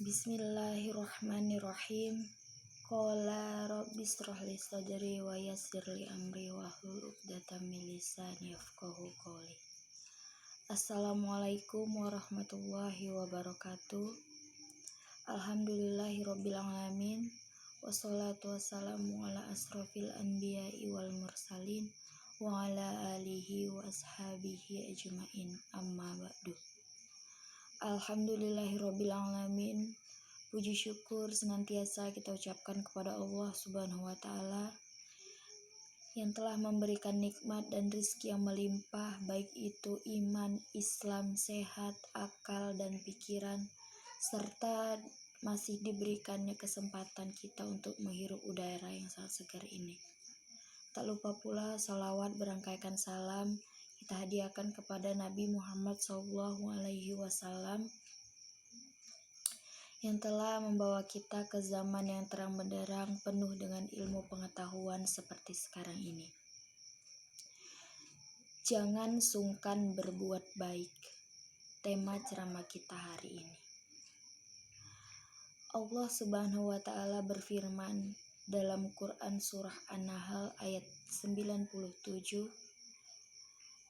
Bismillahirrahmanirrahim. Qala rabbis shrah li sadri wa yassir li amri wahlul 'uqdatam min lisani yafqahu qawli. Assalamualaikum warahmatullahi wabarakatuh. Alhamdulillahirabbil alamin. Wassalatu wassalamu ala asrofil anbiya'i wal mursalin wa ala alihi wa ashabihi ajmain. Amma ba'du. Alhamdulillahirabbil alamin. Puji syukur senantiasa kita ucapkan kepada Allah Subhanahu wa taala yang telah memberikan nikmat dan rizki yang melimpah, baik itu iman, Islam, sehat, akal dan pikiran, serta masih diberikannya kesempatan kita untuk menghirup udara yang sangat segar ini. Tak lupa pula salawat berangkaikan salam kita hadiahkan kepada Nabi Muhammad SAW yang telah membawa kita ke zaman yang terang benderang penuh dengan ilmu pengetahuan seperti sekarang ini. Jangan sungkan berbuat baik. Tema ceramah kita hari ini. Allah Subhanahu wa taala berfirman dalam Quran surah An-Nahl ayat 97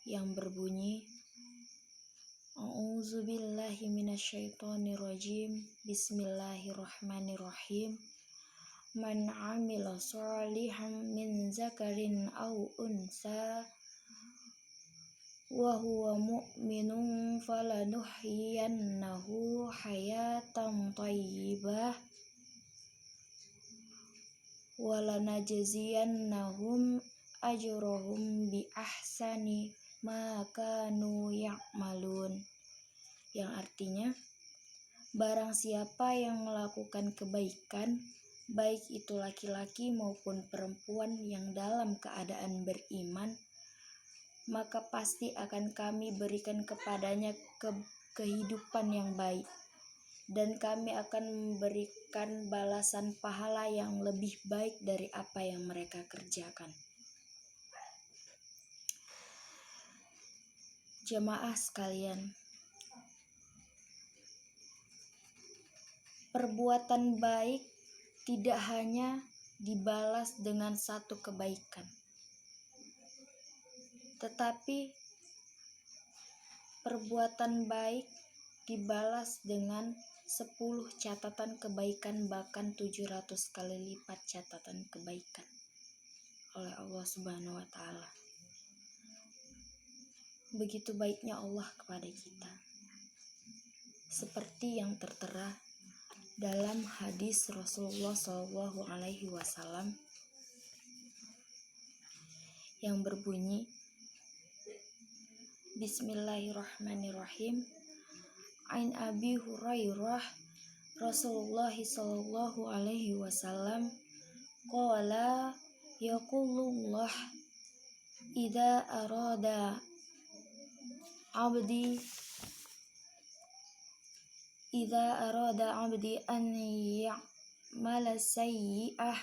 yang berbunyi, A'udzubillahi minasyaitonirrajim. Bismillahirrahmanirrahim. Man 'amila shalihan min zakarin aw unsa wa huwa mu'minun falanuhyiyannahu hayatan thayyibah wa lanajziyannahum ajrahum bi ahsani ma kanu ya'malun, yang artinya barang siapa yang melakukan kebaikan, baik itu laki-laki maupun perempuan yang dalam keadaan beriman, maka pasti akan kami berikan kepadanya kehidupan yang baik, dan kami akan memberikan balasan pahala yang lebih baik dari apa yang mereka kerjakan. Jemaah sekalian, perbuatan baik tidak hanya dibalas dengan satu kebaikan, tetapi perbuatan baik dibalas dengan 10 catatan kebaikan, bahkan 700 kali lipat catatan kebaikan oleh Allah Subhanahu wa taala. Begitu baiknya Allah kepada kita. Seperti yang tertera dalam hadis Rasulullah SAW yang berbunyi, Bismillahirrahmanirrahim. Ain Abi Hurairah Rasulullah SAW qala yaqulullah idza arada abdi an ya'mala sayyi'ah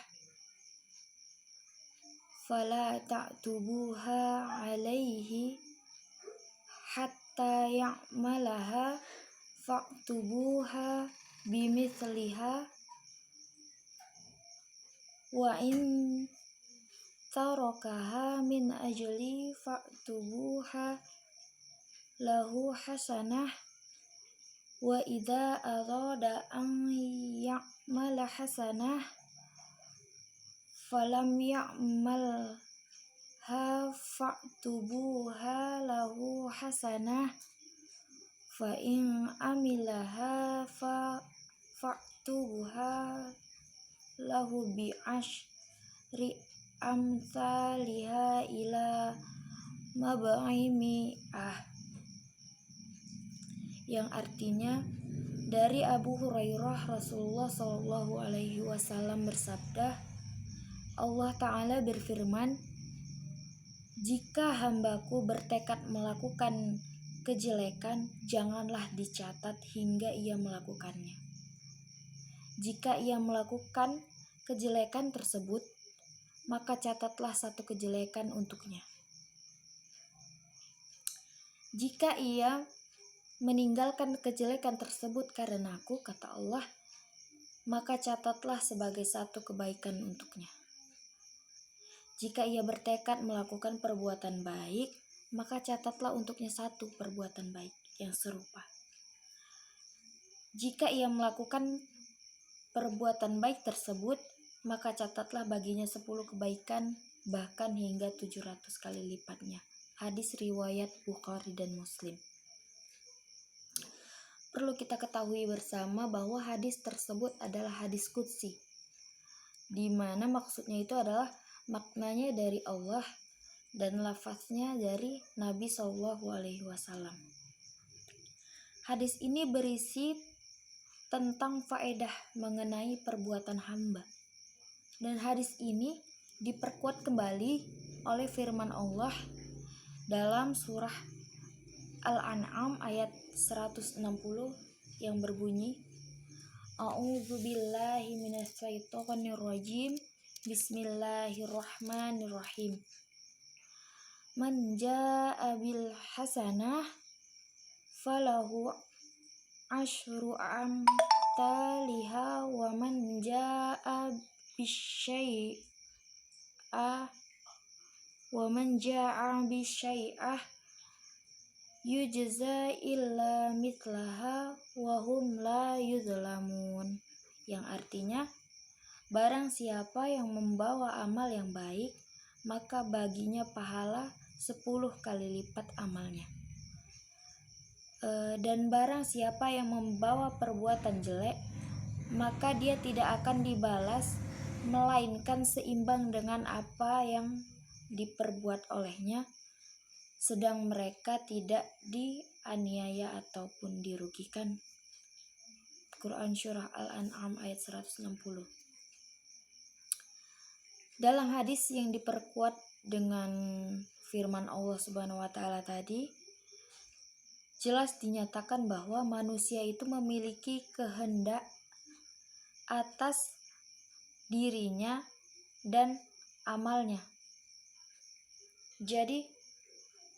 fala ta'tubuha alaihi hatta ya'malaha fa'tubuha bimithliha wa in tarakaha min ajli fa'tubuha lahu hasanah wa idza arada an ya'mala hasanah falam ya'malha fa'tubuha lahu hasanah fa in amilaha fa'tubuha lahu bi asyri amthaliha ila mab'imi'ah, yang artinya dari Abu Hurairah Rasulullah SAW bersabda, Allah Ta'ala berfirman, jika hambaku bertekad melakukan kejelekan, janganlah dicatat hingga ia melakukannya. Jika ia melakukan kejelekan tersebut, maka catatlah satu kejelekan untuknya. Jika ia meninggalkan kejelekan tersebut karena aku, kata Allah, maka catatlah sebagai satu kebaikan untuknya. Jika ia bertekad melakukan perbuatan baik, maka catatlah untuknya satu perbuatan baik yang serupa. Jika ia melakukan perbuatan baik tersebut, maka catatlah baginya 10 kebaikan, bahkan hingga 700 kali lipatnya. Hadis riwayat Bukhari dan Muslim. Perlu kita ketahui bersama bahwa hadis tersebut adalah hadis qudsi, di mana maksudnya itu adalah maknanya dari Allah dan lafaznya dari Nabi SAW. Hadis ini berisi tentang faedah mengenai perbuatan hamba. Dan hadis ini diperkuat kembali oleh firman Allah dalam surah Al-An'am ayat 160 yang berbunyi, A'udzubillahi minasyaitonirrajim. Bismillahirrahmanirrahim. Man jaa'a bil hasanah falahu asyru amthaliha wa man jaa'a bisyai'ah yujza illa mitlaha wa hum la yuzlamun. Yang artinya, barang siapa yang membawa amal yang baik, maka baginya pahala 10 kali lipat amalnya. Dan barang siapa yang membawa perbuatan jelek, maka dia tidak akan dibalas melainkan seimbang dengan apa yang diperbuat olehnya, sedang mereka tidak dianiaya ataupun dirugikan. Quran Surah Al-An'am ayat 160. Dalam hadis yang diperkuat dengan firman Allah Subhanahu wa taala tadi, jelas dinyatakan bahwa manusia itu memiliki kehendak atas dirinya dan amalnya. Jadi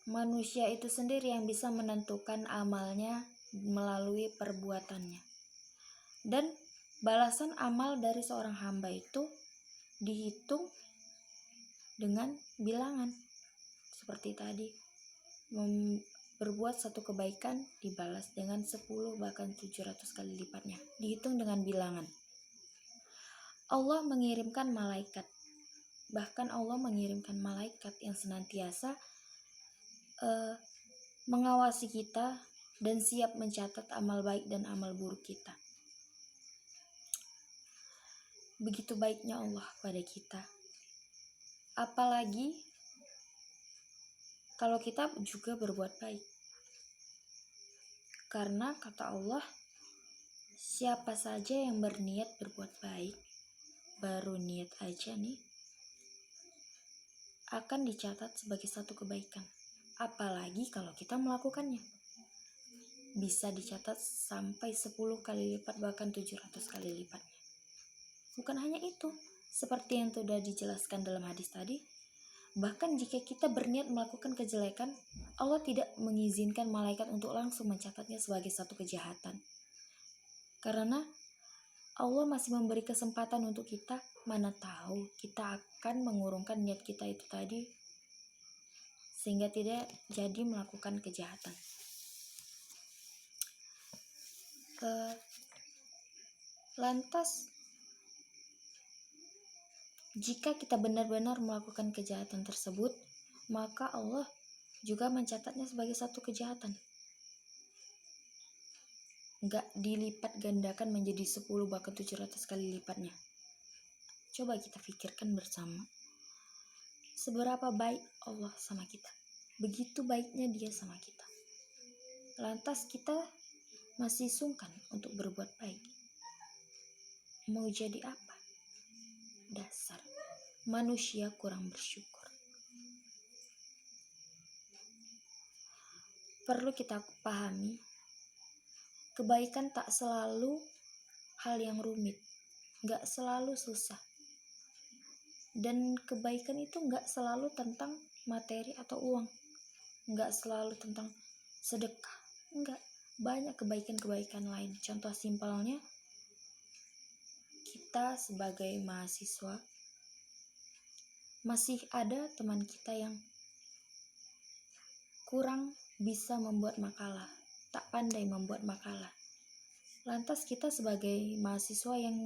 manusia itu sendiri yang bisa menentukan amalnya melalui perbuatannya. Dan balasan amal dari seorang hamba itu dihitung dengan bilangan. Seperti tadi, berbuat satu kebaikan dibalas dengan 10 bahkan 700 kali lipatnya. Dihitung dengan bilangan. Allah mengirimkan malaikat. Bahkan Allah mengirimkan malaikat yang senantiasa mengawasi kita dan siap mencatat amal baik dan amal buruk kita. Begitu baiknya Allah pada kita. Apalagi kalau kita juga berbuat baik. Karena kata Allah, siapa saja yang berniat berbuat baik, baru niat aja nih, akan dicatat sebagai satu kebaikan. Apalagi kalau kita melakukannya, bisa dicatat sampai 10 kali lipat bahkan 700 kali lipatnya. Bukan hanya itu, seperti yang sudah dijelaskan dalam hadis tadi, bahkan jika kita berniat melakukan kejelekan, Allah tidak mengizinkan malaikat untuk langsung mencatatnya sebagai satu kejahatan. Karena Allah masih memberi kesempatan untuk kita, mana tahu kita akan mengurungkan niat kita itu tadi sehingga tidak jadi melakukan kejahatan. Lantas jika kita benar-benar melakukan kejahatan tersebut, maka Allah juga mencatatnya sebagai satu kejahatan. Enggak dilipat gandakan menjadi 10 bahkan 700 kali lipatnya. Coba kita pikirkan bersama. Seberapa baik Allah sama kita. Begitu baiknya Dia sama kita. Lantas kita masih sungkan untuk berbuat baik. Mau jadi apa? Dasar manusia kurang bersyukur. Perlu kita pahami, kebaikan tak selalu hal yang rumit, gak selalu susah. Dan kebaikan itu gak selalu tentang materi atau uang, gak selalu tentang sedekah, enggak. Banyak kebaikan-kebaikan lain. Contoh simpelnya, kita sebagai mahasiswa, masih ada teman kita yang kurang bisa membuat makalah, tak pandai membuat makalah. Lantas kita sebagai mahasiswa yang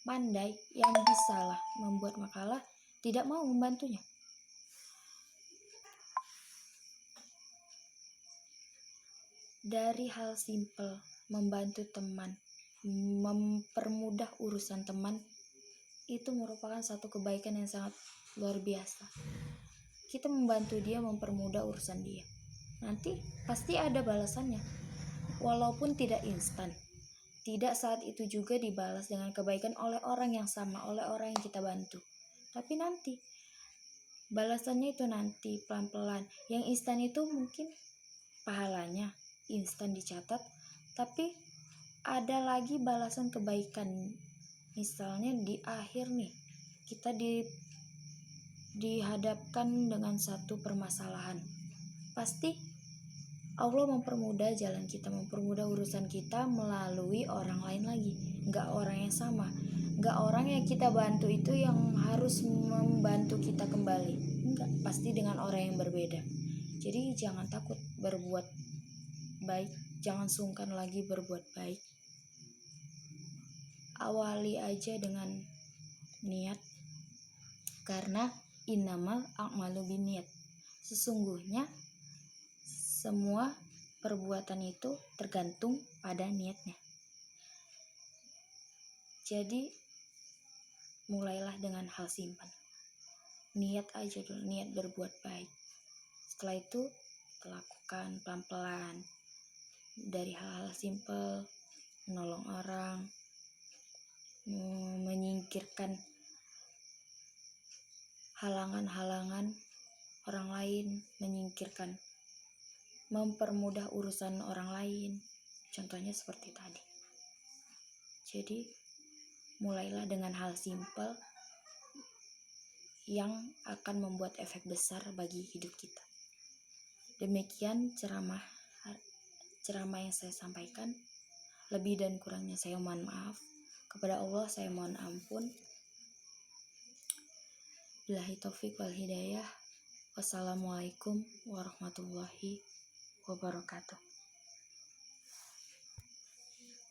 pandai, yang bisalah membuat makalah, tidak mau membantunya. Dari hal simpel, membantu teman, mempermudah urusan teman, itu merupakan satu kebaikan yang sangat luar biasa. Kita membantu dia, mempermudah urusan dia. Nanti pasti ada balasannya, walaupun tidak instan. Tidak saat itu juga dibalas dengan kebaikan oleh orang yang sama, oleh orang yang kita bantu. Tapi nanti, balasannya itu nanti, pelan-pelan. Yang instan itu mungkin pahalanya instan dicatat, tapi ada lagi balasan kebaikan. Misalnya di akhir nih, kita dihadapkan dengan satu permasalahan. Pasti Allah mempermudah jalan kita, mempermudah urusan kita melalui orang lain lagi. Enggak orang yang sama, enggak orang yang kita bantu itu yang harus membantu kita kembali. Enggak, pasti dengan orang yang berbeda. Jadi jangan takut berbuat baik, jangan sungkan lagi berbuat baik. Awali aja dengan niat, karena innamal a'malu binniyat. Sesungguhnya semua perbuatan itu tergantung pada niatnya. Jadi mulailah dengan hal simpel. Niat aja dulu, niat berbuat baik. Setelah itu kita lakukan pelan-pelan. Dari hal-hal simpel, menolong orang, menyingkirkan halangan-halangan orang lain, mempermudah urusan orang lain. Contohnya seperti tadi. Jadi, mulailah dengan hal simpel yang akan membuat efek besar bagi hidup kita. Demikian ceramah yang saya sampaikan. Lebih dan kurangnya saya mohon maaf. Kepada Allah saya mohon ampun. Billahi taufiq wal hidayah. Wassalamualaikum warahmatullahi wabarakatuh.